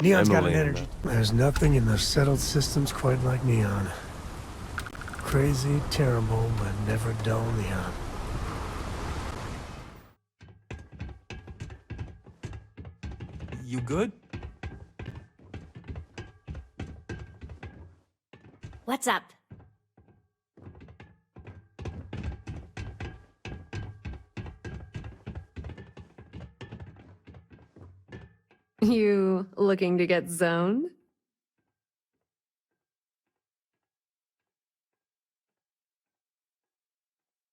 Neon's got an Emily energy. There's nothing in the settled systems quite like Neon. Crazy, terrible, but never dull Neon. You good? What's up? You looking to get zoned?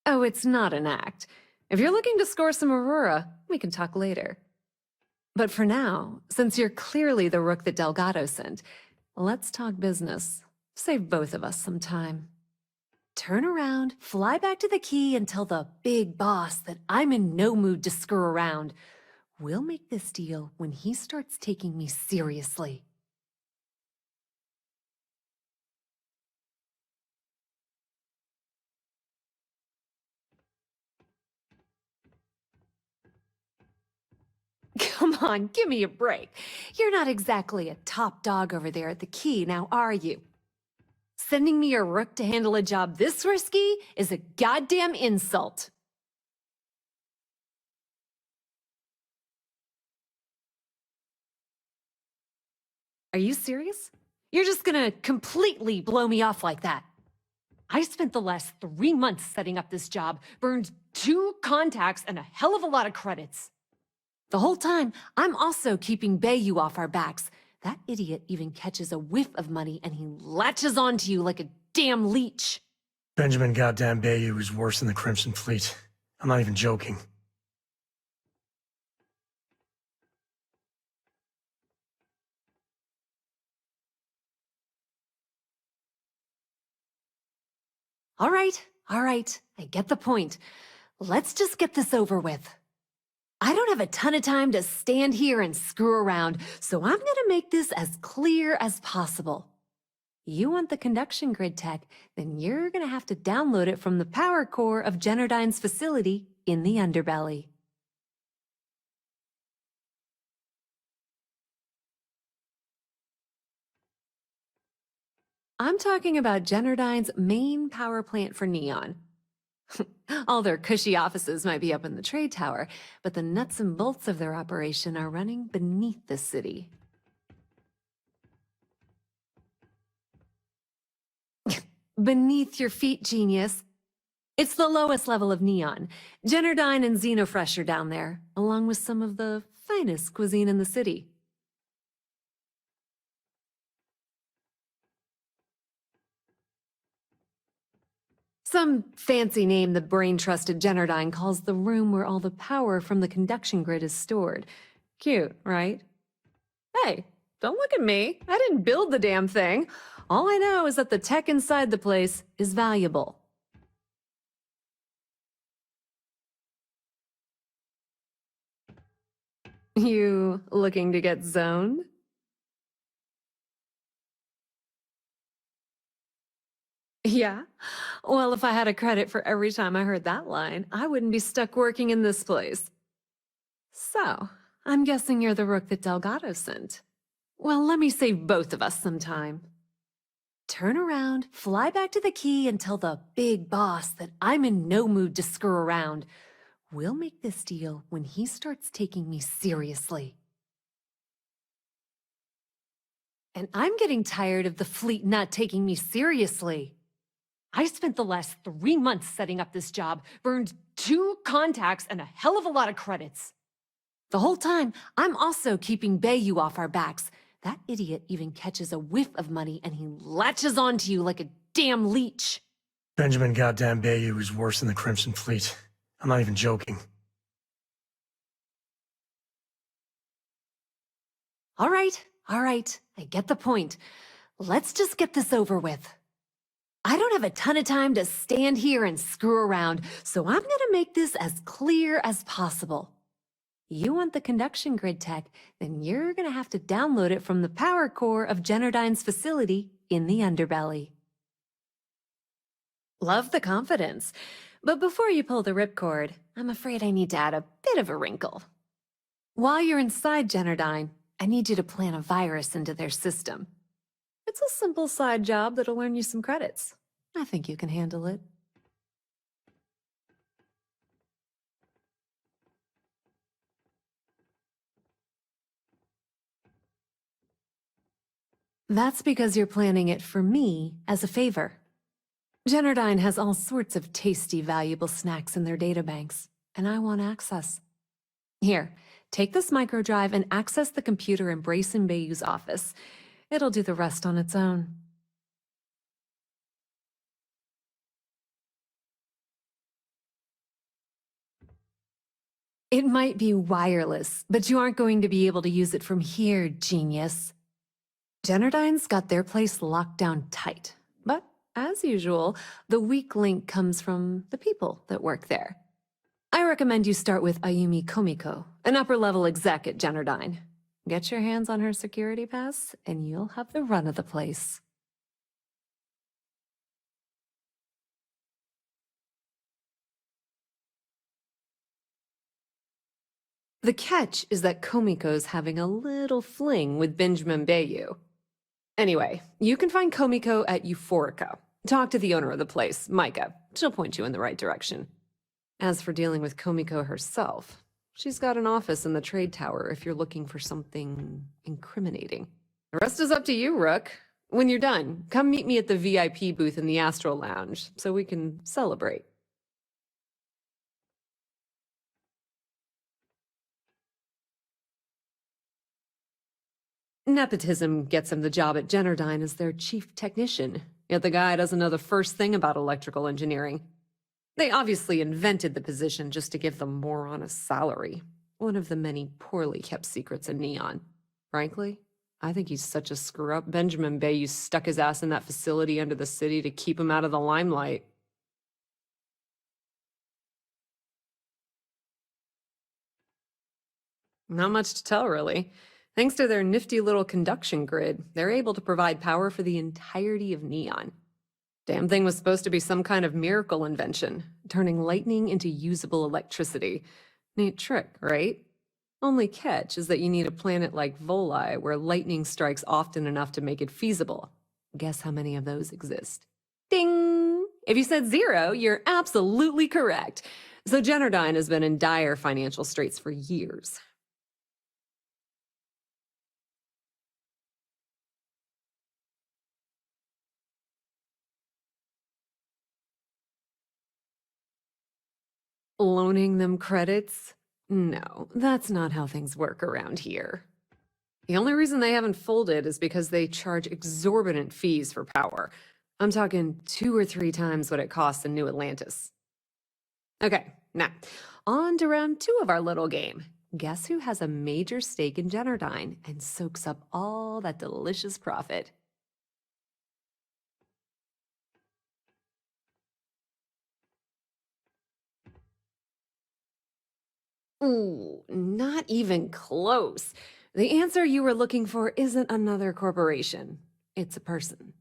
Oh, it's not an act. If you're looking to score some Aurora, we can talk later. But for now, since you're clearly the rook that Delgado sent, let's talk business. Save both of us some time. Turn around, fly back to the key, and tell the big boss that I'm in no mood to screw around. We'll make this deal when he starts taking me seriously. Come on, give me a break. You're not exactly a top dog over there at the key, now are you? Sending me a rook to handle a job this risky is a goddamn insult. Are you serious? You're just gonna completely blow me off like that? I spent the last 3 months setting up this job, burned 2 contacts and a hell of a lot of credits. The whole time, I'm also keeping Bayou off our backs. That idiot even catches a whiff of money and he latches onto you like a damn leech. Benjamin goddamn Bayou is worse than the Crimson Fleet. I'm not even joking. All right, I get the point. Let's just get this over with. I don't have a ton of time to stand here and screw around, so I'm gonna make this as clear as possible. You want the conduction grid tech, then you're gonna have to download it from the power core of Generdyne's facility in the underbelly. I'm talking about Generdyne's main power plant for Neon. All their cushy offices might be up in the trade tower, but the nuts and bolts of their operation are running beneath the city. Beneath your feet, genius. It's the lowest level of Neon. Generdyne and Xenofresh are down there, along with some of the finest cuisine in the city. Some fancy name the brain-trusted Generdyne calls the room where all the power from the conduction grid is stored. Cute, right? Hey, don't look at me. I didn't build the damn thing. All I know is that the tech inside the place is valuable. You looking to get zoned? Yeah? Well, if I had a credit for every time I heard that line, I wouldn't be stuck working in this place. So, I'm guessing you're the rook that Delgado sent. Well, let me save both of us some time. Turn around, fly back to the key, and tell the big boss that I'm in no mood to screw around. We'll make this deal when he starts taking me seriously. And I'm getting tired of the fleet not taking me seriously. I spent the last 3 months setting up this job, burned 2 contacts and a hell of a lot of credits. The whole time, I'm also keeping Bayou off our backs. That idiot even catches a whiff of money and he latches onto you like a damn leech. Benjamin goddamn Bayou is worse than the Crimson Fleet. I'm not even joking. All right, I get the point. Let's just get this over with. I don't have a ton of time to stand here and screw around, so I'm gonna make this as clear as possible. You want the conduction grid tech, then you're gonna have to download it from the power core of Generdyne's facility in the underbelly. Love the confidence, but before you pull the ripcord, I'm afraid I need to add a bit of a wrinkle. While you're inside Generdyne, I need you to plant a virus into their system. It's a simple side job that'll earn you some credits. I think you can handle it. That's because you're planning it for me as a favor. Generdyne has all sorts of tasty, valuable snacks in their databanks, and I want access. Here, take this microdrive and access the computer in Brayson Bayou's office. It'll do the rest on its own. It might be wireless, but you aren't going to be able to use it from here, genius. Generdyne's got their place locked down tight. But, as usual, the weak link comes from the people that work there. I recommend you start with Ayumi Komiko, an upper-level exec at Generdyne. Get your hands on her security pass, and you'll have the run of the place. The catch is that Komiko's having a little fling with Benjamin Bayou. Anyway, you can find Komiko at Euphorica. Talk to the owner of the place, Micah. She'll point you in the right direction. As for dealing with Komiko herself, she's got an office in the trade tower if you're looking for something incriminating. The rest is up to you, Rook. When you're done, come meet me at the VIP booth in the Astral Lounge so we can celebrate. Nepotism gets him the job at Generdyne as their chief technician, yet the guy doesn't know the first thing about electrical engineering. They obviously invented the position just to give them more on a salary. One of the many poorly kept secrets in Neon. Frankly, I think he's such a screw-up. Benjamin Bayou stuck his ass in that facility under the city to keep him out of the limelight. Not much to tell, really. Thanks to their nifty little conduction grid, they're able to provide power for the entirety of Neon. Damn thing was supposed to be some kind of miracle invention, turning lightning into usable electricity. Neat trick, right? Only catch is that you need a planet like Voli where lightning strikes often enough to make it feasible. Guess how many of those exist? Ding! If you said 0, you're absolutely correct. So Generdyne has been in dire financial straits for years. Loaning them credits? No, that's not how things work around here. The only reason they haven't folded is because they charge exorbitant fees for power. I'm talking 2 or 3 times what it costs in New Atlantis. Okay, now, on to round 2 of our little game. Guess who has a major stake in Generdyne and soaks up all that delicious profit? Ooh, not even close. The answer you were looking for isn't another corporation. It's a person.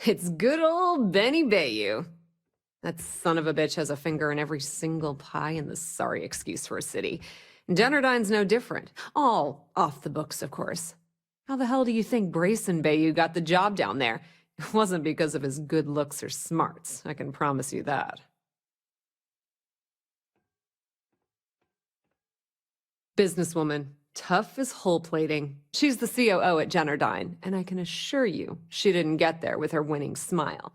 It's good old Benny Bayou. That son of a bitch has a finger in every single pie in the sorry excuse for a city. Generdyne's no different. All off the books, of course. How the hell do you think Brayson Bayou got the job down there? It wasn't because of his good looks or smarts, I can promise you that. Businesswoman, tough as hull plating. She's the COO at Generdyne, and I can assure you she didn't get there with her winning smile.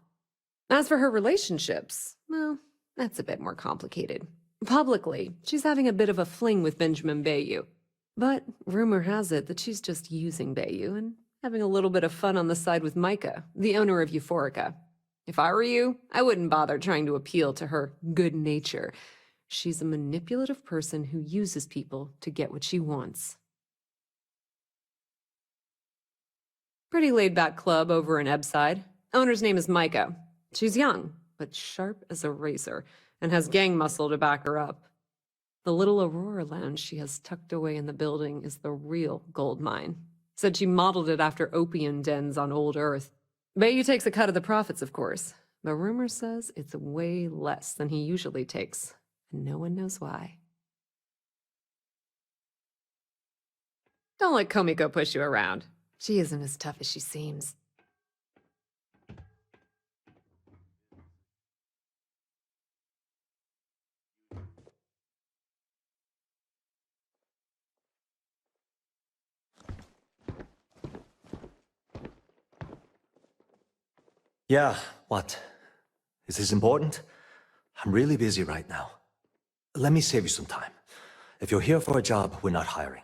As for her relationships, well, that's a bit more complicated. Publicly, she's having a bit of a fling with Benjamin Bayou. But rumor has it that she's just using Bayou and having a little bit of fun on the side with Micah, the owner of Euphorica. If I were you, I wouldn't bother trying to appeal to her good nature. She's a manipulative person who uses people to get what she wants. Pretty laid-back club over in Ebbside. Owner's name is Micah. She's young, but sharp as a razor, and has gang muscle to back her up. The little Aurora lounge she has tucked away in the building is the real gold mine. Said she modeled it after opium dens on old Earth. Bayou takes a cut of the profits, of course, but rumor says it's way less than he usually takes, and no one knows why. Don't let Komiko push you around. She isn't as tough as she seems. Yeah, what? Is this important? I'm really busy right now. Let me save you some time. If you're here for a job, we're not hiring.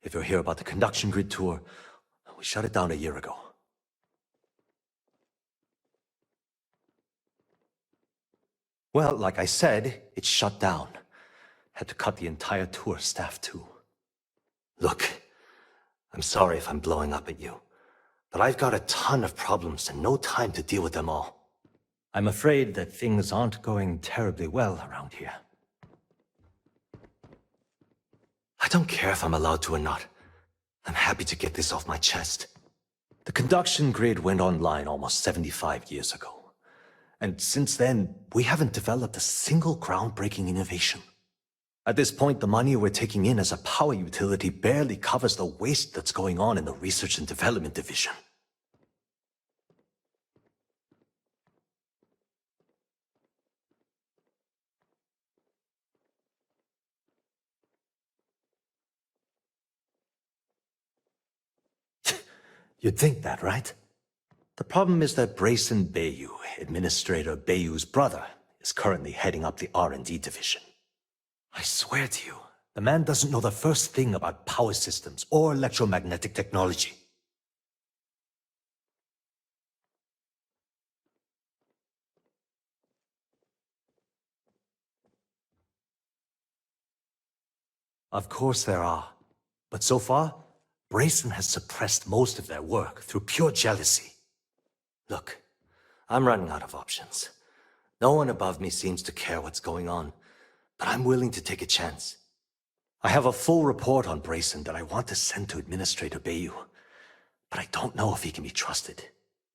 If you're here about the conduction grid tour, we shut it down a year ago. Well, like I said, it's shut down. Had to cut the entire tour staff too. Look, I'm sorry if I'm blowing up at you, but I've got a ton of problems and no time to deal with them all. I'm afraid that things aren't going terribly well around here. I don't care if I'm allowed to or not. I'm happy to get this off my chest. The conduction grid went online almost 75 years ago. And since then, we haven't developed a single groundbreaking innovation. At this point, the money we're taking in as a power utility barely covers the waste that's going on in the research and development division. You'd think that, right? The problem is that Brayson Bayou, Administrator Bayou's brother, is currently heading up the R&D division. I swear to you, the man doesn't know the first thing about power systems or electromagnetic technology. Of course there are. But so far, Brayson has suppressed most of their work through pure jealousy. Look, I'm running out of options. No one above me seems to care what's going on, but I'm willing to take a chance. I have a full report on Brayson that I want to send to Administrator Bayou, but I don't know if he can be trusted.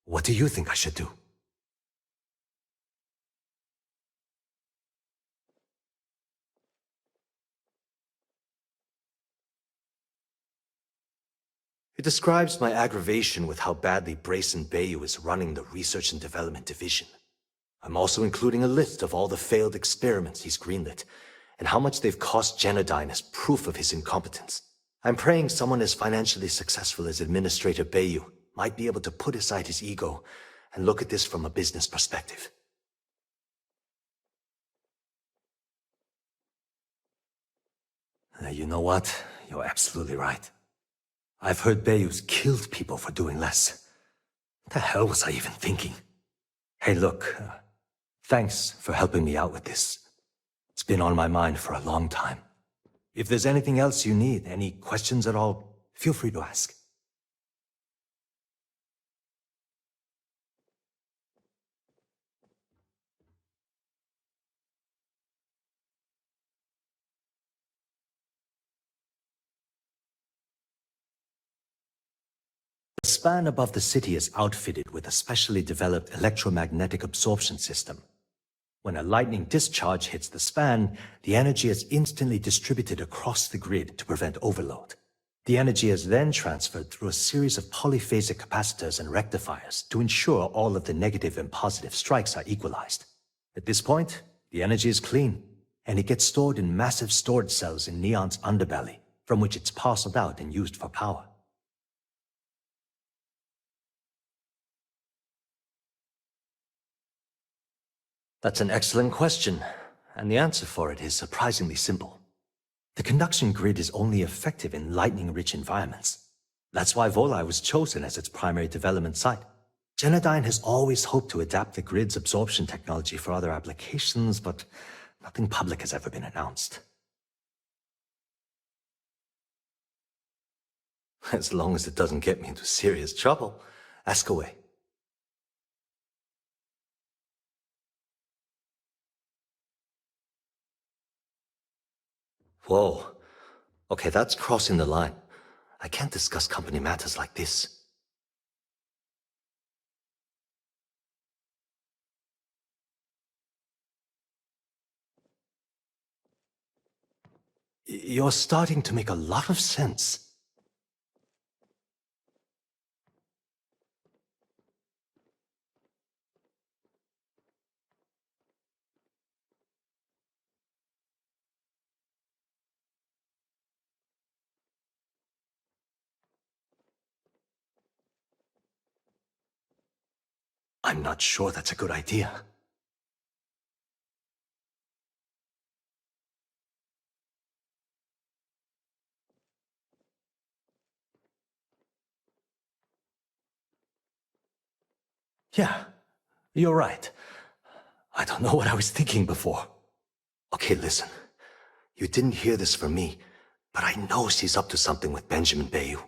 What do you think I should do? It describes my aggravation with how badly Brayson Bayou is running the Research and Development Division. I'm also including a list of all the failed experiments he's greenlit, and how much they've cost Genodyne as proof of his incompetence. I'm praying someone as financially successful as Administrator Bayou might be able to put aside his ego and look at this from a business perspective. You know what? You're absolutely right. I've heard Bayou's killed people for doing less. What the hell was I even thinking? Hey, look, thanks for helping me out with this. It's been on my mind for a long time. If there's anything else you need, any questions at all, feel free to ask. The span above the city is outfitted with a specially developed electromagnetic absorption system. When a lightning discharge hits the span, the energy is instantly distributed across the grid to prevent overload. The energy is then transferred through a series of polyphasic capacitors and rectifiers to ensure all of the negative and positive strikes are equalized. At this point, the energy is clean, and it gets stored in massive storage cells in Neon's underbelly, from which it's parceled out and used for power. That's an excellent question, and the answer for it is surprisingly simple. The conduction grid is only effective in lightning-rich environments. That's why Volai was chosen as its primary development site. Genodyne has always hoped to adapt the grid's absorption technology for other applications, but nothing public has ever been announced. As long as it doesn't get me into serious trouble, ask away. Whoa. Okay, that's crossing the line. I can't discuss company matters like this. You're starting to make a lot of sense. I'm not sure that's a good idea. Yeah, you're right. I don't know what I was thinking before. Okay, listen. You didn't hear this from me, but I know she's up to something with Benjamin Bayou.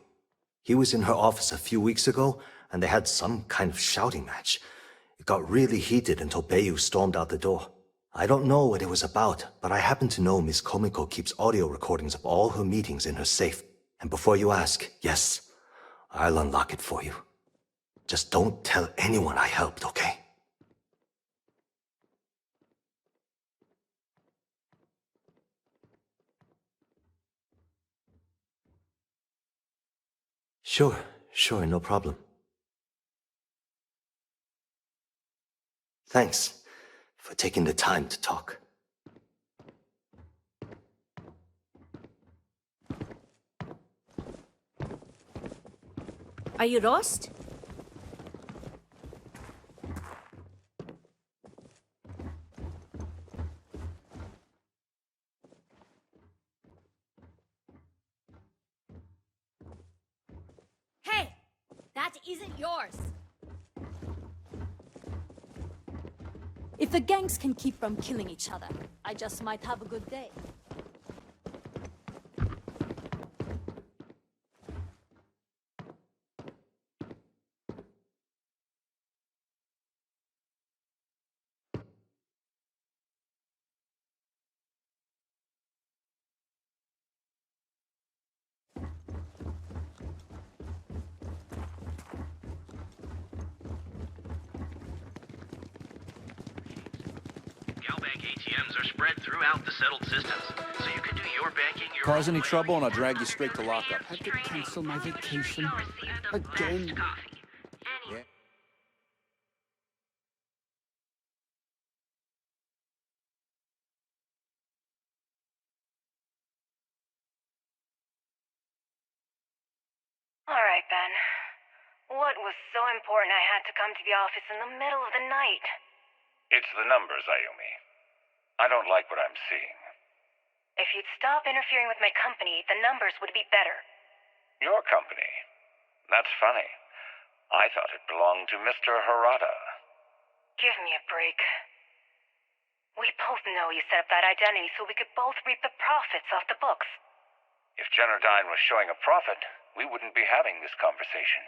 He was in her office a few weeks ago, and they had some kind of shouting match. It got really heated until Bayou stormed out the door. I don't know what it was about, but I happen to know Miss Komiko keeps audio recordings of all her meetings in her safe. And before you ask, yes, I'll unlock it for you. Just don't tell anyone I helped, okay? Sure, no problem. Thanks for taking the time to talk. Are you lost? Hey! That isn't yours! If the gangs can keep from killing each other, I just might have a good day. Galbank ATMs are spread throughout the settled systems, so you can do your banking your Cause own any way. trouble and I'll drag you straight to lockup. Had to cancel my vacation. Again. Yeah. All right, Ben. What was so important I had to come to the office in the middle of the night? It's the numbers, Ayumi. I don't like what I'm seeing. If you'd stop interfering with my company, the numbers would be better. Your company? That's funny. I thought it belonged to Mr. Harada. Give me a break. We both know you set up that identity so we could both reap the profits off the books. If Generdyne was showing a profit, we wouldn't be having this conversation.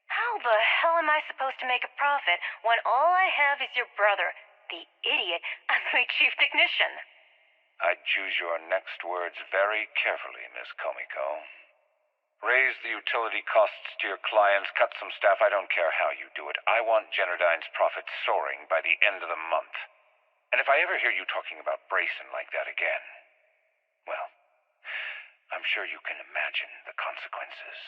How the hell am I supposed to make a profit when all I have is your brother, the idiot, as my chief technician? I'd choose your next words very carefully, Miss Komiko. Raise the utility costs to your clients, cut some staff, I don't care how you do it. I want Generdyne's profits soaring by the end of the month. And if I ever hear you talking about Brayson like that again, well, I'm sure you can imagine the consequences.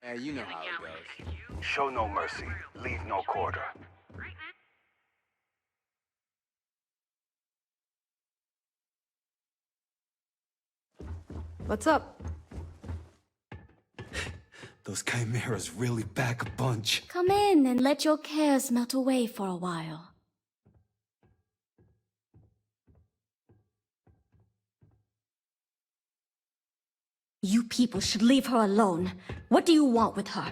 Yeah, you know how it goes. Show no mercy, leave no quarter. What's up? Those chimeras really back a bunch. Come in and let your cares melt away for a while. You people should leave her alone. What do you want with her?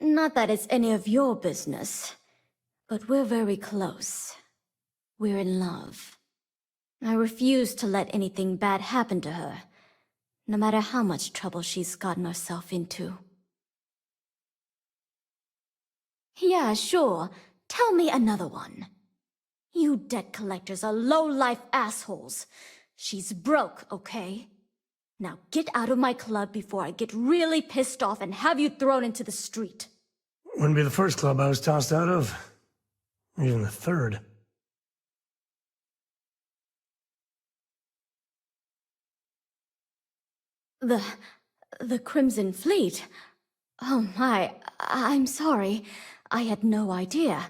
Not that it's any of your business, but we're very close. We're in love. I refuse to let anything bad happen to her, no matter how much trouble she's gotten herself into. Yeah, sure. Tell me another one. You debt collectors are low-life assholes. She's broke, okay? Now get out of my club before I get really pissed off and have you thrown into the street. Wouldn't be the first club I was tossed out of. Even the third. The Crimson Fleet? Oh my, I'm sorry. I had no idea.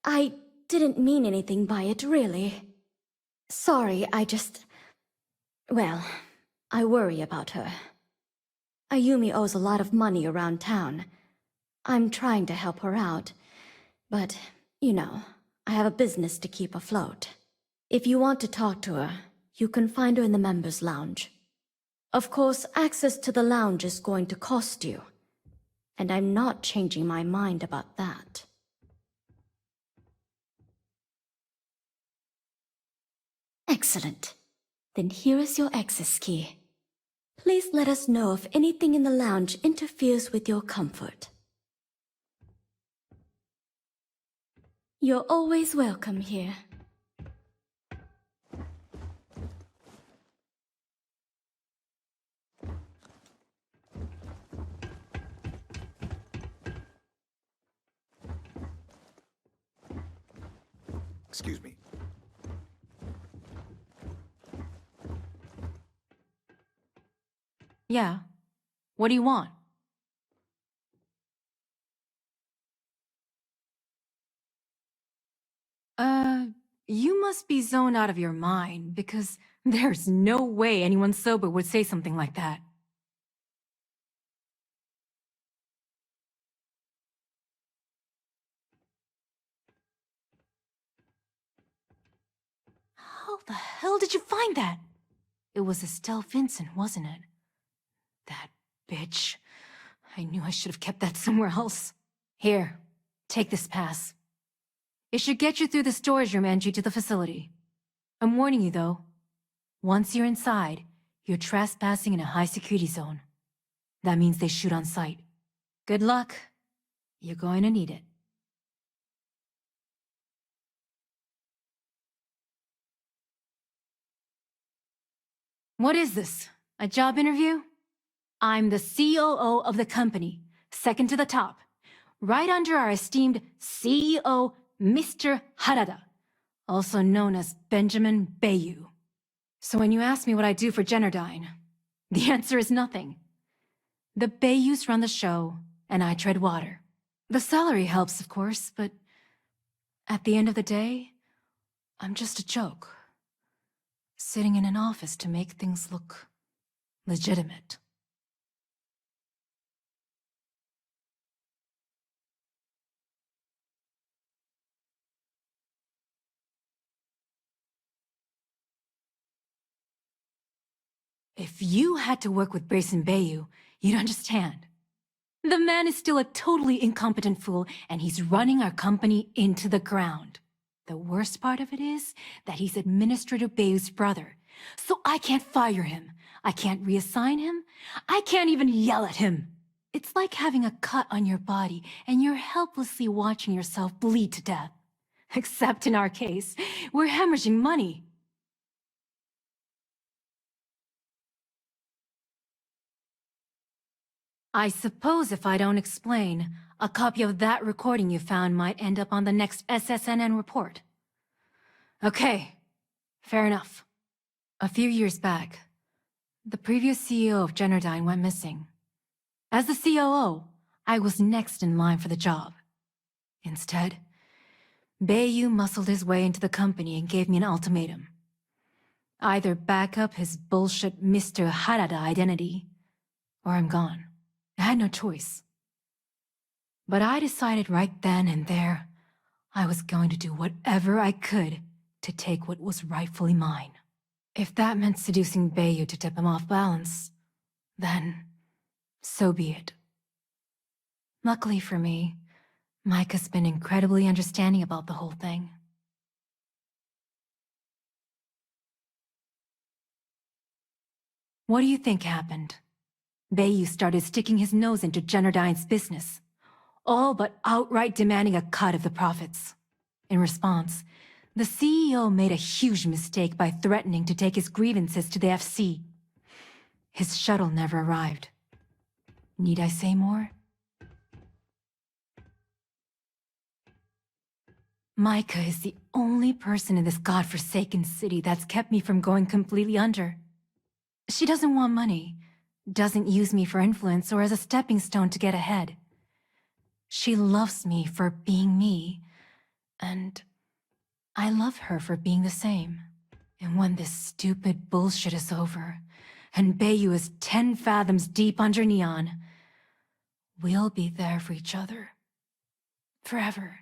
I didn't mean anything by it, really. Sorry, well, I worry about her. Ayumi owes a lot of money around town. I'm trying to help her out, but, I have a business to keep afloat. If you want to talk to her, you can find her in the members' lounge. Of course, access to the lounge is going to cost you, and I'm not changing my mind about that. Excellent. Then here is your access key. Please let us know if anything in the lounge interferes with your comfort. You're always welcome here. Excuse me. Yeah. What do you want? You must be zoned out of your mind, because there's no way anyone sober would say something like that. How the hell did you find that? It was Estelle Vincent, wasn't it? That bitch. I knew I should have kept that somewhere else. Here, take this pass. It should get you through the storage room entry to the facility. I'm warning you, though. Once you're inside, you're trespassing in a high-security zone. That means they shoot on sight. Good luck. You're going to need it. What is this? A job interview? I'm the COO of the company, second to the top, right under our esteemed CEO, Mr. Harada, also known as Benjamin Bayou. So when you ask me what I do for Generdyne, the answer is nothing. The Bayous run the show, and I tread water. The salary helps, of course, but at the end of the day, I'm just a joke. Sitting in an office to make things look legitimate. If you had to work with Grayson Bayou, you'd understand. The man is still a totally incompetent fool, and he's running our company into the ground. The worst part of it is that he's Administrator Bayou's brother, so I can't fire him. I can't reassign him. I can't even yell at him. It's like having a cut on your body, and you're helplessly watching yourself bleed to death. Except in our case, we're hemorrhaging money. I suppose if I don't explain, a copy of that recording you found might end up on the next SSNN report. Okay, fair enough. A few years back, the previous CEO of Generdyne went missing. As the COO, I was next in line for the job. Instead, Bayou muscled his way into the company and gave me an ultimatum. Either back up his bullshit Mr. Harada identity, or I'm gone. I had no choice. But I decided right then and there, I was going to do whatever I could to take what was rightfully mine. If that meant seducing Bayou to tip him off balance, then so be it. Luckily for me, Mike has been incredibly understanding about the whole thing. What do you think happened? Bayou started sticking his nose into Generdyne's business, all but outright demanding a cut of the profits. In response, the CEO made a huge mistake by threatening to take his grievances to the FC. His shuttle never arrived. Need I say more? Micah is the only person in this godforsaken city that's kept me from going completely under. She doesn't want money, doesn't use me for influence or as a stepping stone to get ahead. She loves me for being me, and I love her for being the same. And when this stupid bullshit is over, and Bayu is 10 fathoms deep under Neon, we'll be there for each other. Forever.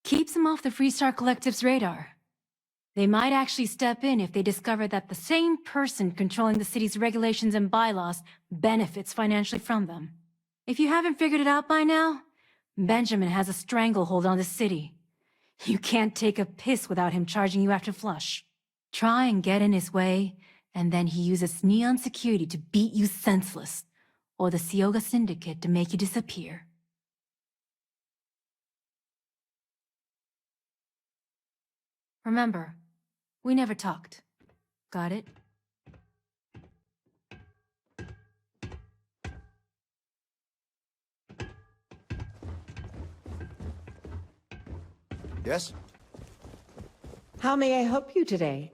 Keeps them off the Freestar Collective's radar. They might actually step in if they discover that the same person controlling the city's regulations and bylaws benefits financially from them. If you haven't figured it out by now, Benjamin has a stranglehold on the city. You can't take a piss without him charging you after flush. Try and get in his way, and then he uses Neon security to beat you senseless, or the Sioga Syndicate to make you disappear. Remember, we never talked. Got it? Yes? How may I help you today?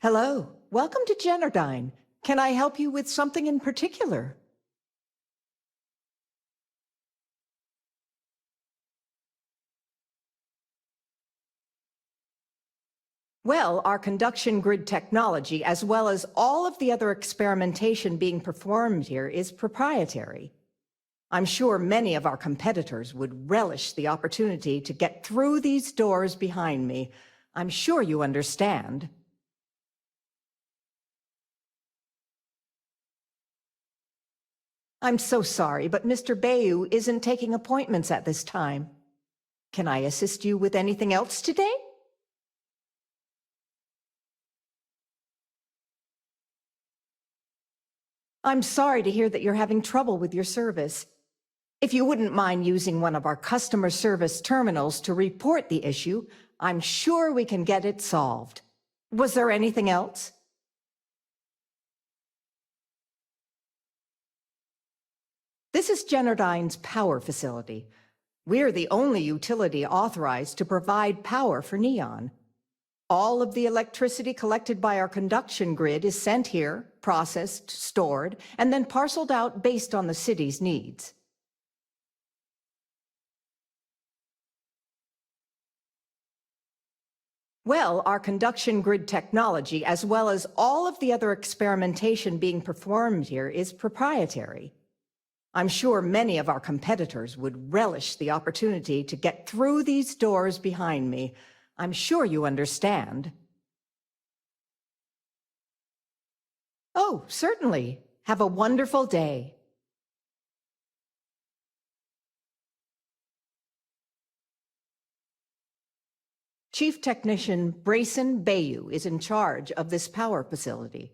Hello, welcome to Generdyne. Can I help you with something in particular? Well, our conduction grid technology, as well as all of the other experimentation being performed here, is proprietary. I'm sure many of our competitors would relish the opportunity to get through these doors behind me. I'm sure you understand. I'm so sorry, but Mr. Bayu isn't taking appointments at this time. Can I assist you with anything else today? I'm sorry to hear that you're having trouble with your service. If you wouldn't mind using one of our customer service terminals to report the issue, I'm sure we can get it solved. Was there anything else? This is Generdyne's power facility. We're the only utility authorized to provide power for Neon. All of the electricity collected by our conduction grid is sent here, processed, stored, and then parceled out based on the city's needs. Well, our conduction grid technology, as well as all of the other experimentation being performed here, is proprietary. I'm sure many of our competitors would relish the opportunity to get through these doors behind me. I'm sure you understand. Oh, certainly. Have a wonderful day. Chief Technician Brayson Bayu is in charge of this power facility.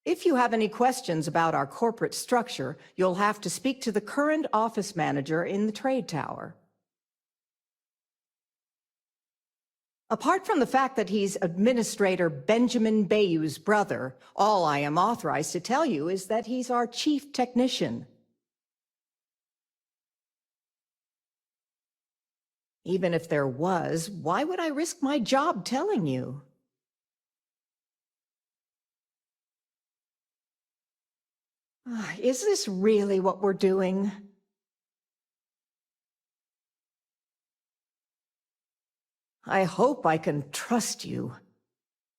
If you have any questions about our corporate structure, you'll have to speak to the current office manager in the trade tower. Apart from the fact that he's Administrator Benjamin Bayu's brother, all I am authorized to tell you is that he's our chief technician. Even if there was, why would I risk my job telling you? Is this really what we're doing? I hope I can trust you.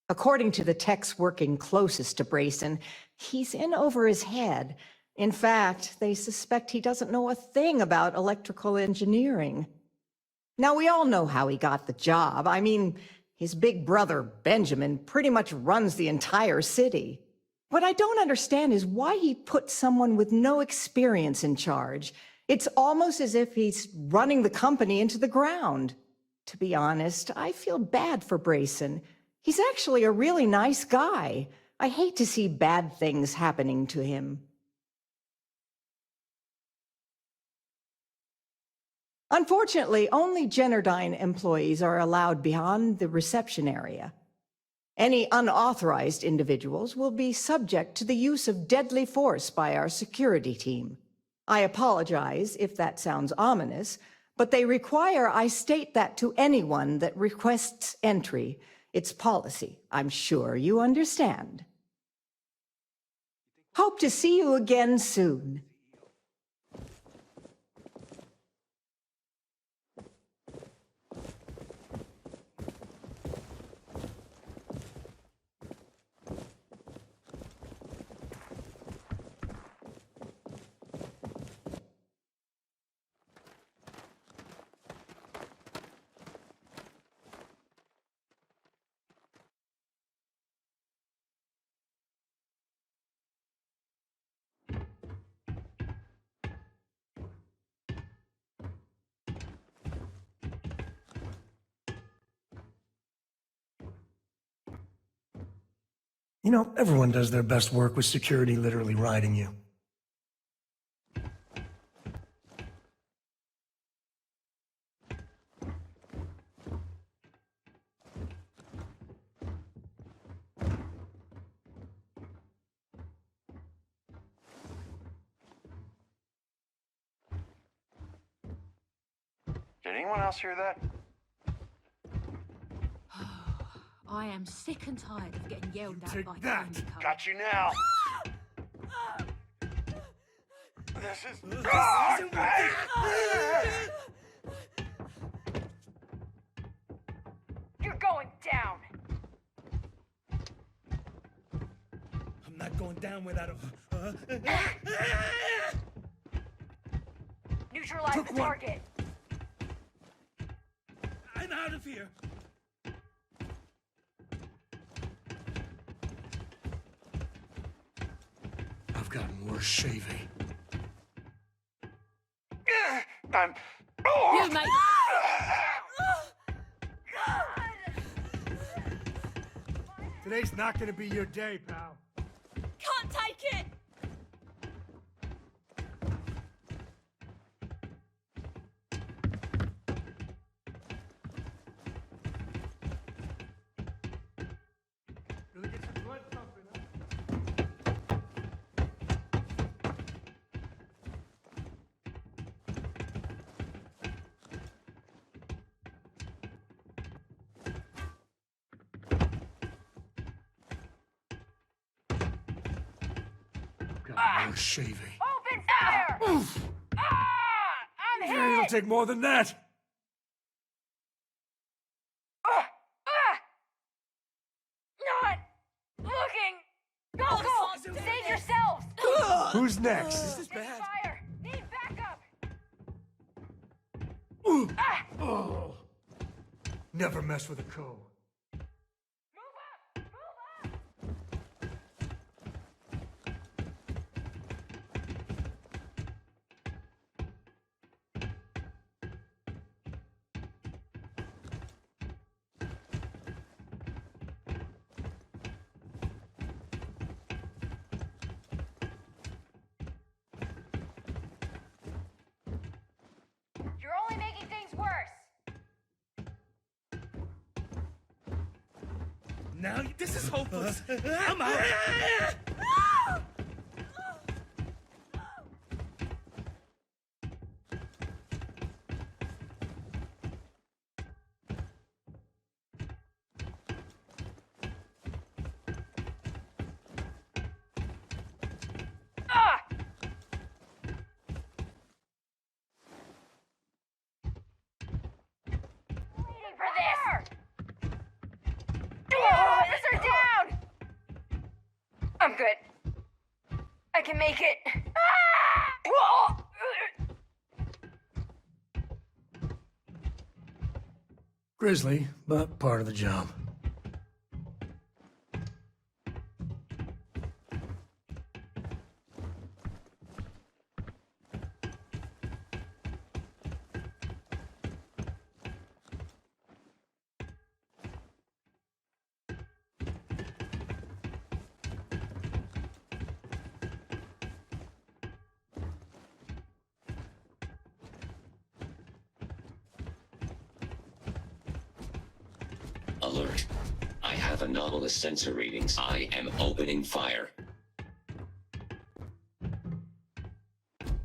According to the techs working closest to Brayson, he's in over his head. In fact, they suspect he doesn't know a thing about electrical engineering. Now, we all know how he got the job. I mean, his big brother, Benjamin, pretty much runs the entire city. What I don't understand is why he put someone with no experience in charge. It's almost as if he's running the company into the ground. To be honest, I feel bad for Brayson. He's actually a really nice guy. I hate to see bad things happening to him. Unfortunately, only Generdyne employees are allowed beyond the reception area. Any unauthorized individuals will be subject to the use of deadly force by our security team. I apologize if that sounds ominous, but they require I state that to anyone that requests entry. It's policy. I'm sure you understand. Hope to see you again soon. You know, everyone does their best work with security literally riding you. Did anyone else hear that? I am sick and tired of getting yelled at by that. tiny cubs. Got you now. This is. You're going down. I'm not going down without a... Neutralize Took the one. target. I'm out of here. I've gotten worse shaving. I'm. You mate! Today's not gonna be your day, pal. Can't take it! Really get your blood pumping, huh? Got worse shaving. Open fire! I'm It'll hit! take more than that. Not looking! Go, go! Save yourselves! Who's next? This is bad. Fire! Need backup! Oh. Never mess with a co. Move up! Move up! You're only making things worse! Now, this is hopeless. I'm out. Waiting for this! Officer down! I'm good. I can make it. Grisly, but part of the job. Alert. I have anomalous sensor readings. I am opening fire.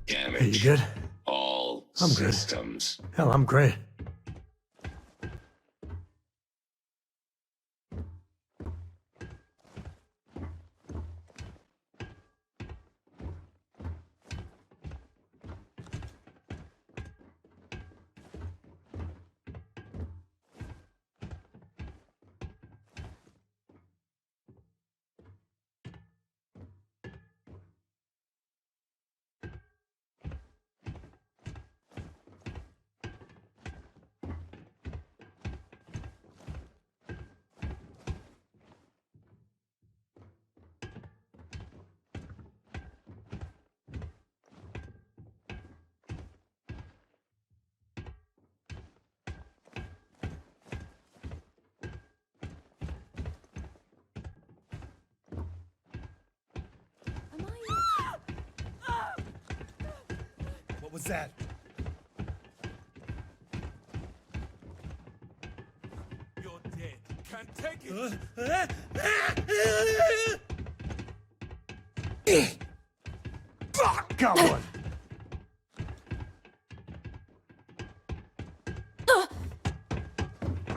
Damage. Hey, you good? All I'm good. systems. Hell, I'm great. What was that? You're dead. Can't take it. Got one.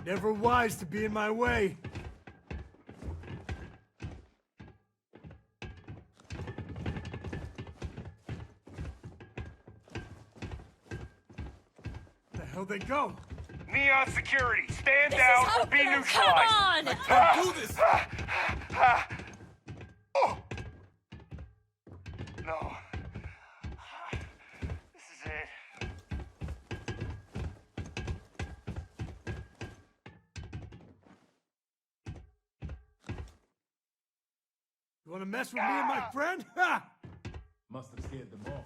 Never wise to be in my way. Where the hell they go? Neon security, stand This down is or be hopeless. neutralized. Come on! Don't do this. No. This is it. You want to mess with me and my friend? Ha! Must have scared them all.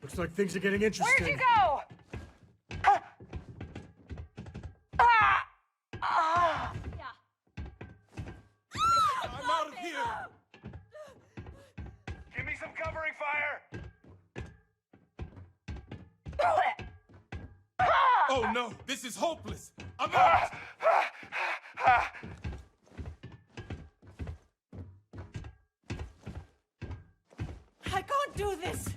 Looks like things are getting interesting. Where'd you go? I'm out of here. Give me some covering fire. Oh no, this is hopeless. I'm out. I can't do this!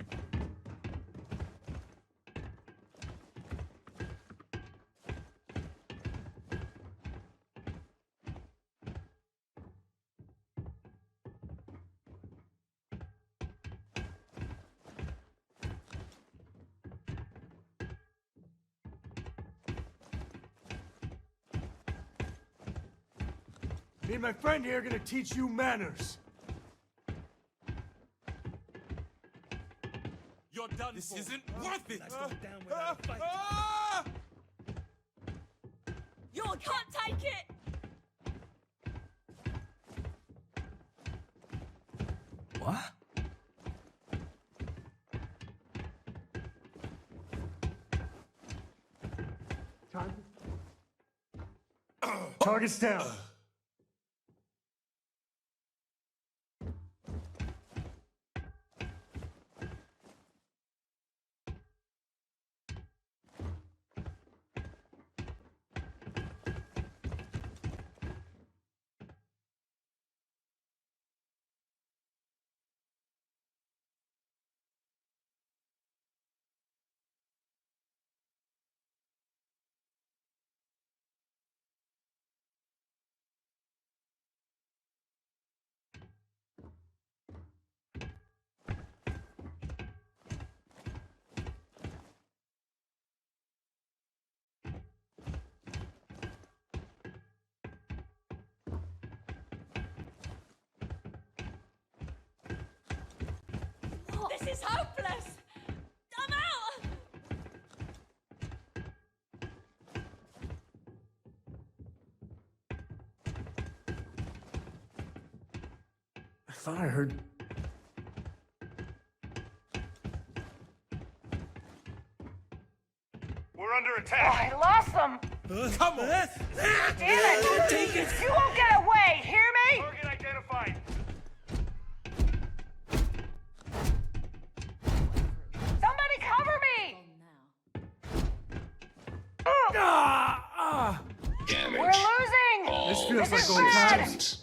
Me and my friend here are gonna teach you manners. You're done. This isn't worth it. Let's go down without a fight. You can't take it! What? Target's down. This is hopeless! I'm out! I thought I heard... We're under attack. I lost them. Come on. Damn it! You won't get away. Hear me? Target identified. Somebody cover me! Damage. We're losing. All This feels like old times. systems.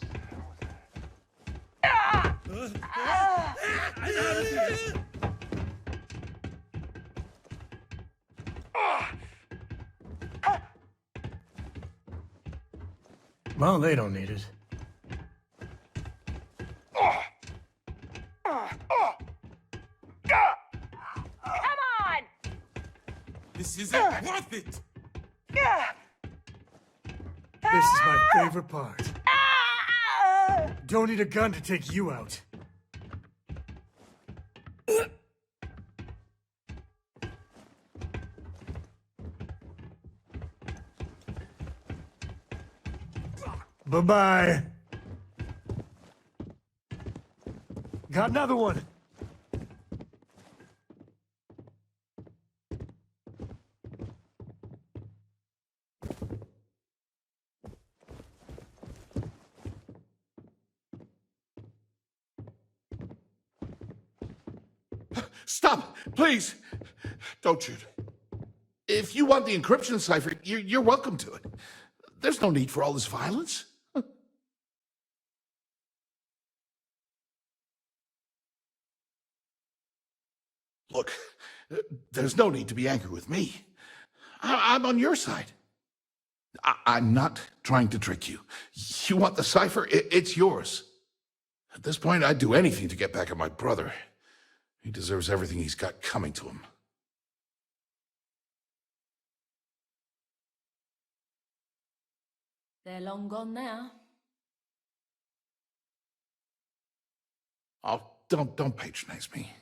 Well, they don't need it. Come on! This isn't worth it. This is my favorite part. Don't need a gun to take you out. Bye-bye. Got another one. Stop, please. Don't shoot. If you want the encryption cipher, you're welcome to it. There's no need for all this violence. Look, there's no need to be angry with me. I'm on your side. I'm not trying to trick you. You want the cipher? It's yours. At this point, I'd do anything to get back at my brother. He deserves everything he's got coming to him. They're long gone now. Oh, don't patronize me.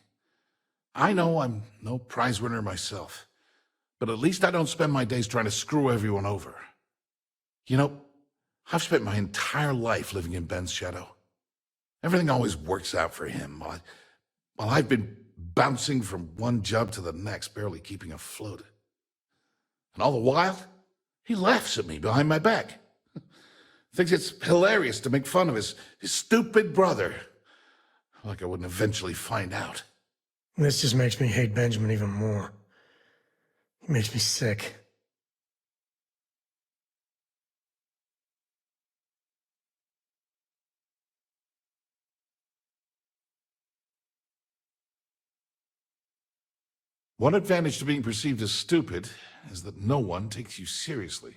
I know I'm no prize winner myself, but at least I don't spend my days trying to screw everyone over. You know, I've spent my entire life living in Ben's shadow. Everything always works out for him, while I've been bouncing from one job to the next, barely keeping afloat. And all the while, he laughs at me behind my back. Thinks it's hilarious to make fun of his stupid brother. Like I wouldn't eventually find out. This just makes me hate Benjamin even more. He makes me sick. One advantage to being perceived as stupid is that no one takes you seriously.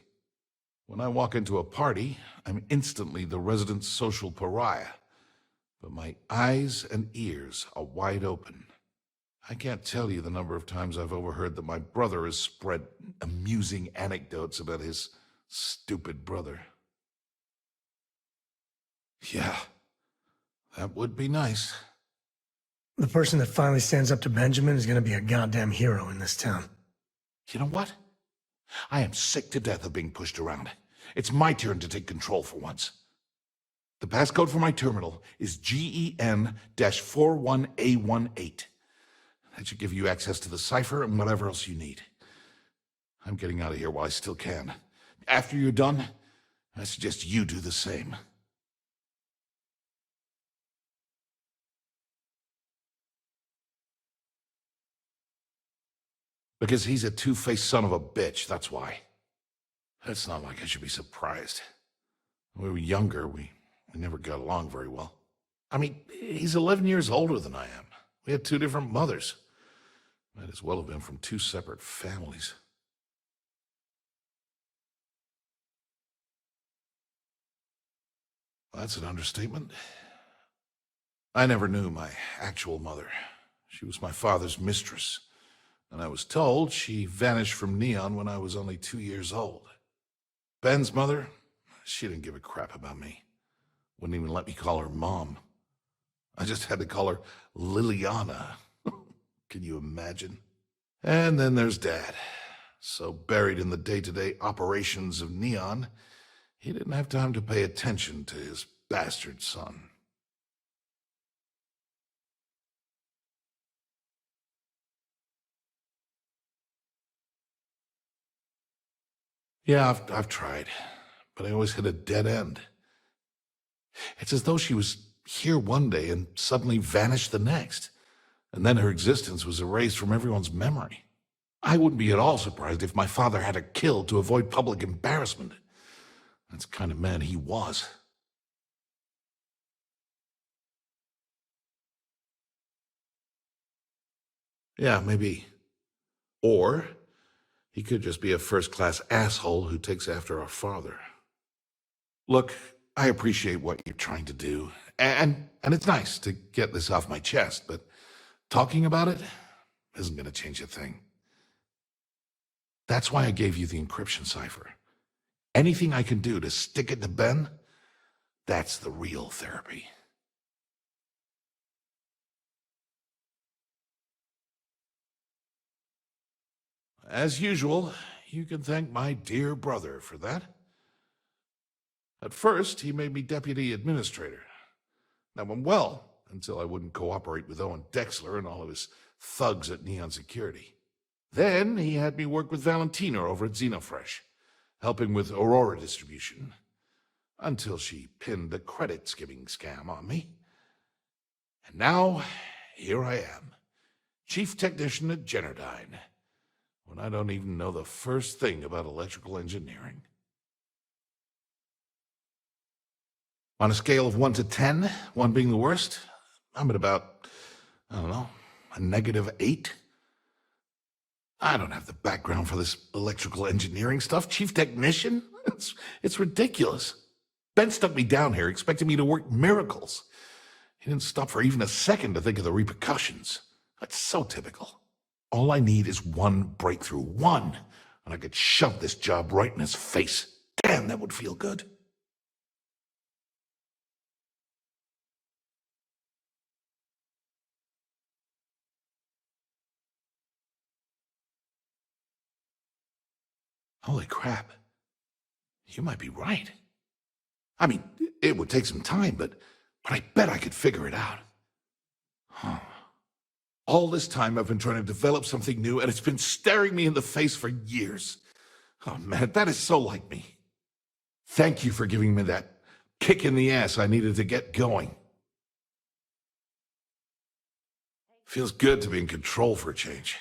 When I walk into a party, I'm instantly the resident social pariah. But my eyes and ears are wide open. I can't tell you the number of times I've overheard that my brother has spread amusing anecdotes about his stupid brother. Yeah, that would be nice. The person that finally stands up to Benjamin is gonna be a goddamn hero in this town. You know what? I am sick to death of being pushed around. It's my turn to take control for once. The passcode for my terminal is GEN-41A18. That should give you access to the cipher and whatever else you need. I'm getting out of here while I still can. After you're done, I suggest you do the same. Because he's a two-faced son of a bitch, that's why. It's not like I should be surprised. When we were younger, we never got along very well. I mean, he's 11 years older than I am. We had two different mothers. Might as well have been from two separate families. That's an understatement. I never knew my actual mother. She was my father's mistress. And I was told she vanished from Neon when I was only 2 years old. Ben's mother, she didn't give a crap about me. Wouldn't even let me call her Mom. I just had to call her Liliana. Can you imagine? And then there's Dad. So buried in the day-to-day operations of Neon, he didn't have time to pay attention to his bastard son. Yeah, I've tried, but I always hit a dead end. It's as though she was here one day and suddenly vanished the next, and then her existence was erased from everyone's memory. I wouldn't be at all surprised if my father had her killed to avoid public embarrassment. That's the kind of man he was. Yeah, maybe. Or he could just be a first-class asshole who takes after our father. Look, I appreciate what you're trying to do, and it's nice to get this off my chest, but talking about it isn't going to change a thing. That's why I gave you the encryption cipher. Anything I can do to stick it to Ben, that's the real therapy. As usual, you can thank my dear brother for that. At first, he made me deputy administrator. That went well, until I wouldn't cooperate with Owen Dexler and all of his thugs at Neon Security. Then he had me work with Valentina over at Xenofresh, helping with Aurora distribution, until she pinned a credit skimming scam on me. And now, here I am, Chief Technician at Generdyne, when I don't even know the first thing about electrical engineering. On a scale of 1 to 10, 1 being the worst, I'm at about, I don't know, a -8. I don't have the background for this electrical engineering stuff. Chief Technician? It's ridiculous. Ben stuck me down here expecting me to work miracles. He didn't stop for even a second to think of the repercussions. That's so typical. All I need is one breakthrough, one, and I could shove this job right in his face. Damn, that would feel good. Holy crap. You might be right. I mean, it would take some time, but I bet I could figure it out. Huh. All this time I've been trying to develop something new, and it's been staring me in the face for years. Oh man, that is so like me. Thank you for giving me that kick in the ass I needed to get going. Feels good to be in control for a change.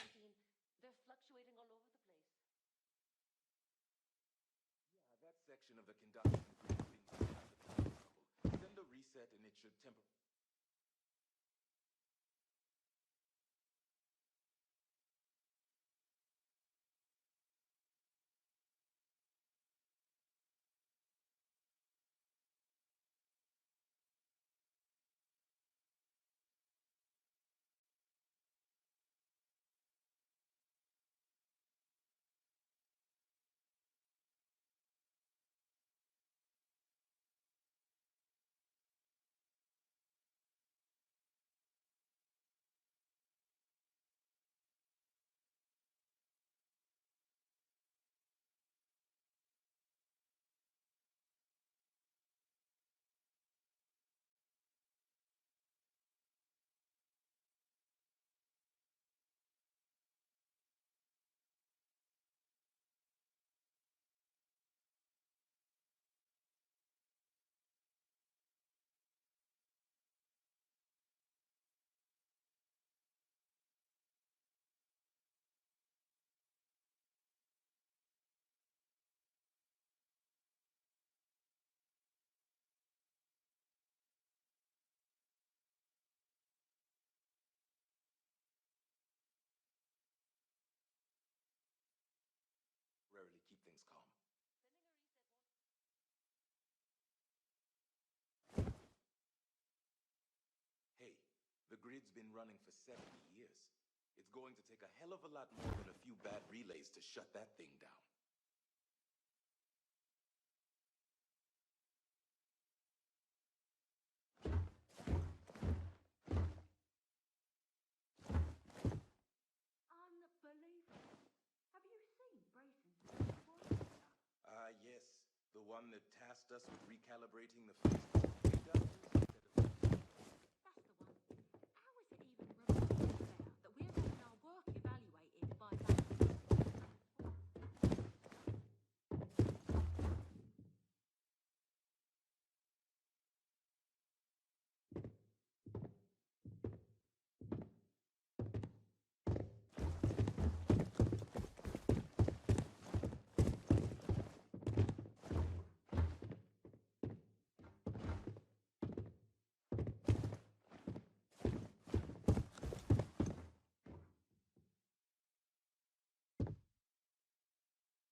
Rarely keep things calm. Hey, the grid's been running for 70 years. It's going to take a hell of a lot more than a few bad relays to shut that thing down. Unbelievable. Have you seen Brayson's report? Yes. The one that tasked us with recalibrating the physical reductors instead of... That's the one. How is it even remotely fair that we're getting our work evaluated by that?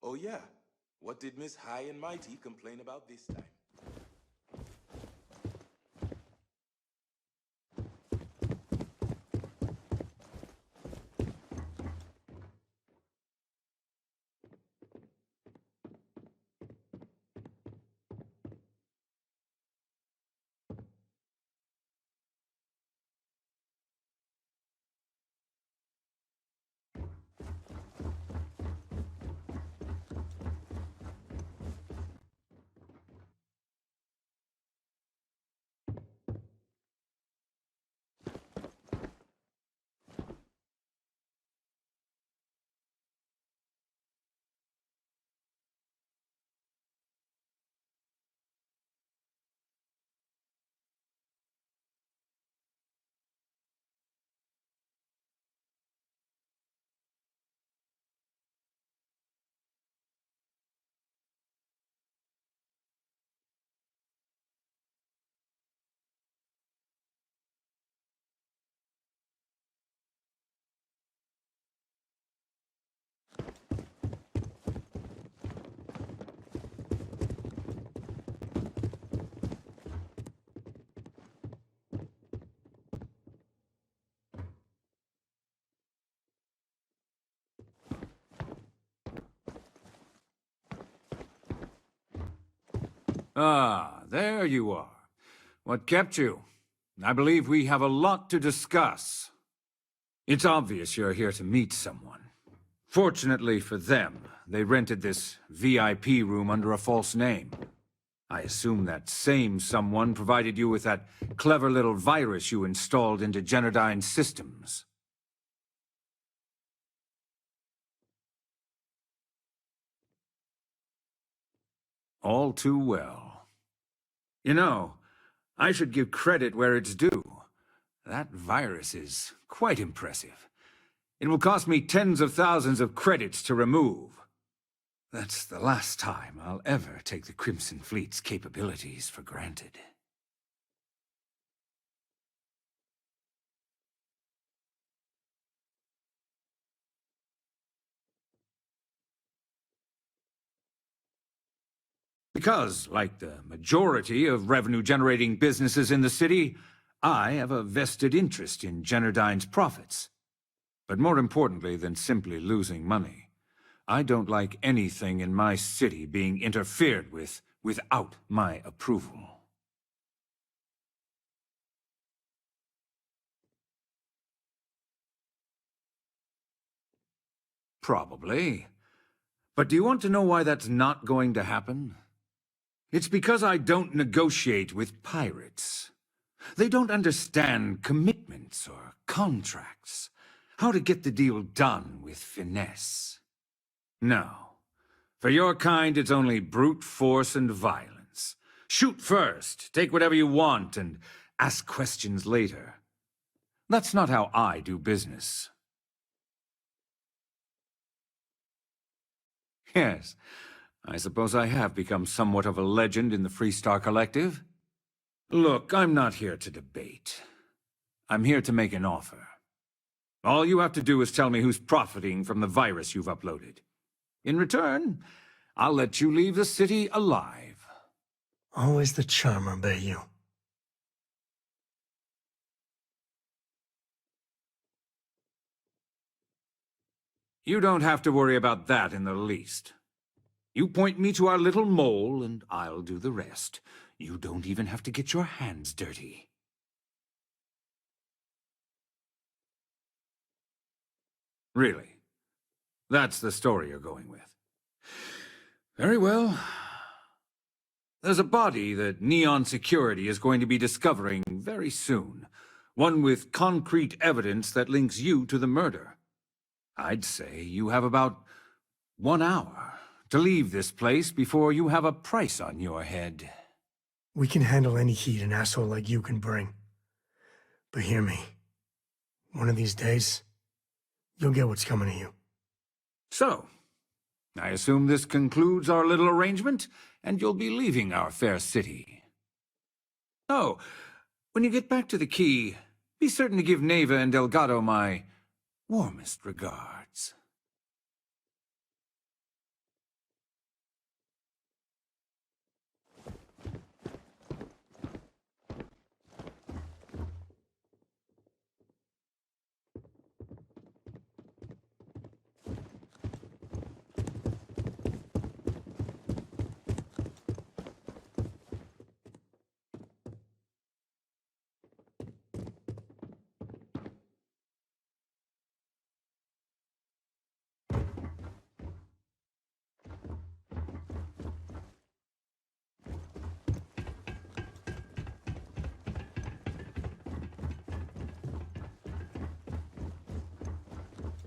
Oh yeah. What did Miss High and Mighty complain about this time? Ah, there you are. What kept you? I believe we have a lot to discuss. It's obvious you're here to meet someone. Fortunately for them, they rented this VIP room under a false name. I assume that same someone provided you with that clever little virus you installed into Generdyne's systems. All too well. You know, I should give credit where it's due. That virus is quite impressive. It will cost me tens of thousands of credits to remove. That's the last time I'll ever take the Crimson Fleet's capabilities for granted. Because, like the majority of revenue-generating businesses in the city, I have a vested interest in Generdyne's profits. But more importantly than simply losing money, I don't like anything in my city being interfered with without my approval. Probably. But do you want to know why that's not going to happen? It's because I don't negotiate with pirates. They don't understand commitments or contracts, how to get the deal done with finesse. No. For your kind, it's only brute force and violence. Shoot first, take whatever you want, and ask questions later. That's not how I do business. Yes, I suppose I have become somewhat of a legend in the Freestar Collective. Look, I'm not here to debate. I'm here to make an offer. All you have to do is tell me who's profiting from the virus you've uploaded. In return, I'll let you leave the city alive. Always the charmer, Bayou. You don't have to worry about that in the least. You point me to our little mole, and I'll do the rest. You don't even have to get your hands dirty. Really? That's the story you're going with. Very well. There's a body that Neon Security is going to be discovering very soon. One with concrete evidence that links you to the murder. I'd say you have about 1 hour to leave this place before you have a price on your head. We can handle any heat an asshole like you can bring. But hear me. One of these days, you'll get what's coming to you. So, I assume this concludes our little arrangement, and you'll be leaving our fair city. Oh, when you get back to the key, be certain to give Neva and Delgado my warmest regards.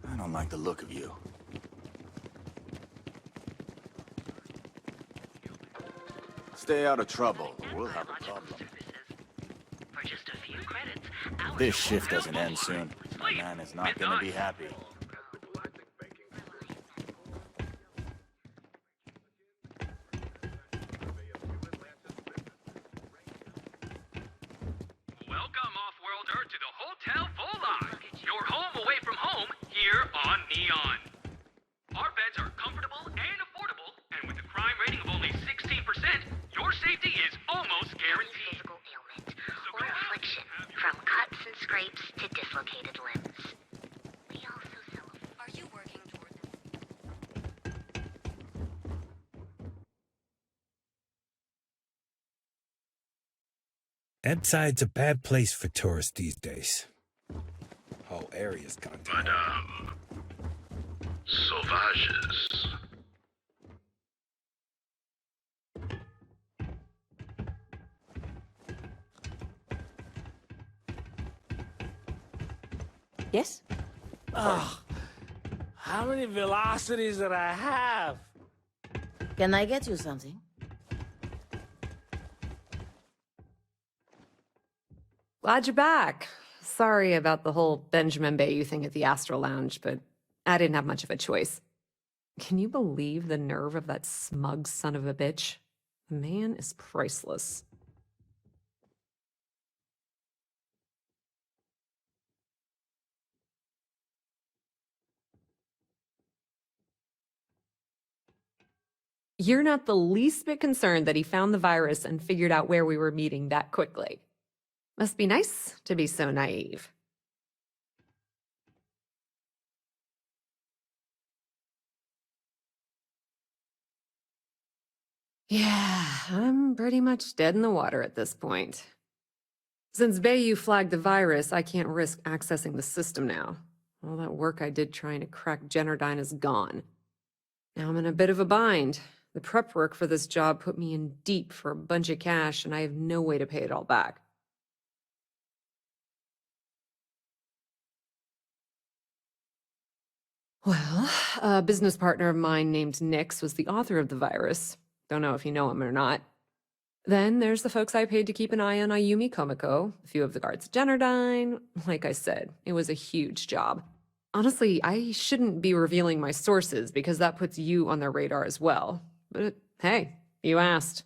I don't like the look of you. Stay out of trouble, or we'll have a problem. If this shift doesn't end soon, my man is not gonna be happy. Welcome, Off-Worlder, to the Hotel Volage. Your home away from home here on Neon. Our beds are comfortable and affordable, and with a crime rating of only 16%, your safety is almost guaranteed. Physical ailment or affliction, from cuts and scrapes to dislocated limbs. We also sell. Are you working toward this? Ebbside's a bad place for tourists these days. Whole area's contaminated. Madame. Sauvages. Yes? Ugh. How many velocities did I have? Can I get you something? Glad you're back. Sorry about the whole Benjamin Bayou thing at the Astral Lounge, but I didn't have much of a choice. Can you believe the nerve of that smug son of a bitch? The man is priceless. You're not the least bit concerned that he found the virus and figured out where we were meeting that quickly. Must be nice to be so naive. Yeah, I'm pretty much dead in the water at this point. Since Bayou flagged the virus, I can't risk accessing the system now. All that work I did trying to crack Generdyne is gone. Now I'm in a bit of a bind. The prep work for this job put me in deep for a bunch of cash, and I have no way to pay it all back. Well, a business partner of mine named Nix was the author of the virus. Don't know if you know him or not. Then there's the folks I paid to keep an eye on Ayumi Komiko, a few of the guards at Generdyne. Like I said, it was a huge job. Honestly, I shouldn't be revealing my sources because that puts you on their radar as well. But hey, you asked.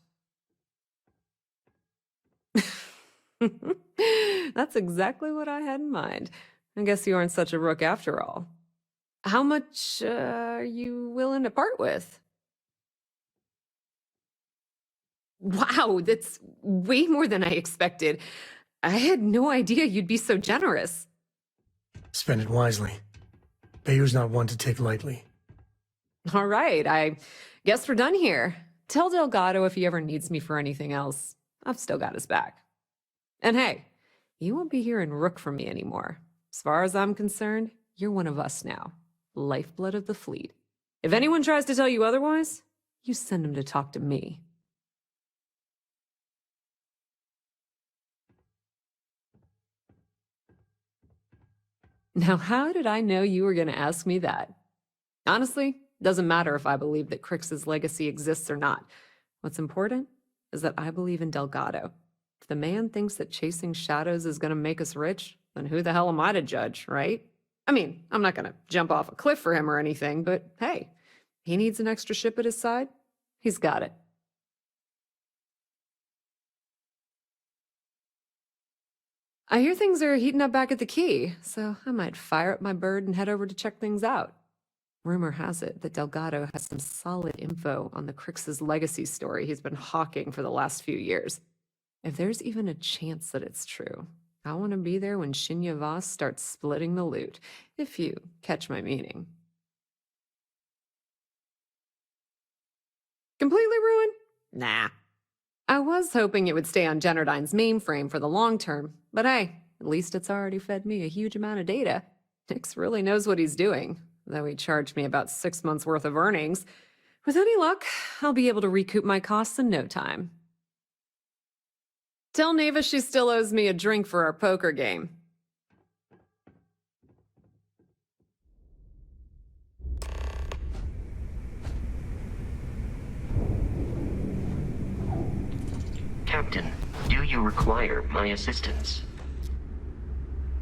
That's exactly what I had in mind. I guess you aren't such a rook after all. How much are you willing to part with? Wow, that's way more than I expected. I had no idea you'd be so generous. Spend it wisely. Bayou's not one to take lightly. All right, I guess we're done here. Tell Delgado if he ever needs me for anything else. I've still got his back. And hey, you won't be hearing Rook from me anymore. As far as I'm concerned, you're one of us now. Lifeblood of the fleet. If anyone tries to tell you otherwise, you send them to talk to me. Now, how did I know you were going to ask me that? Honestly, doesn't matter if I believe that Crix's legacy exists or not. What's important is that I believe in Delgado. If the man thinks that chasing shadows is going to make us rich, then who the hell am I to judge, right? I mean, I'm not going to jump off a cliff for him or anything, but hey, he needs an extra ship at his side. He's got it. I hear things are heating up back at the Key, so I might fire up my bird and head over to check things out. Rumor has it that Delgado has some solid info on the Crix's legacy story he's been hawking for the last few years. If there's even a chance that it's true, I want to be there when Shinya Voss starts splitting the loot, if you catch my meaning. Completely ruined? Nah. I was hoping it would stay on Generdyne's mainframe for the long term, but hey, at least it's already fed me a huge amount of data. Nix really knows what he's doing, though he charged me about 6 months' worth of earnings. With any luck, I'll be able to recoup my costs in no time. Tell Neva she still owes me a drink for our poker game. Captain, do you require my assistance?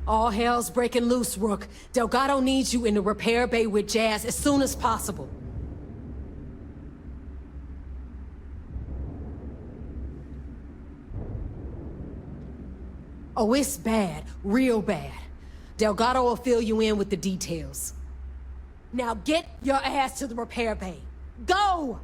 All hell's breaking loose, Rook. Delgado needs you in the repair bay with Jazz as soon as possible. Oh, it's bad. Real bad. Delgado will fill you in with the details. Now get your ass to the repair bay. Go!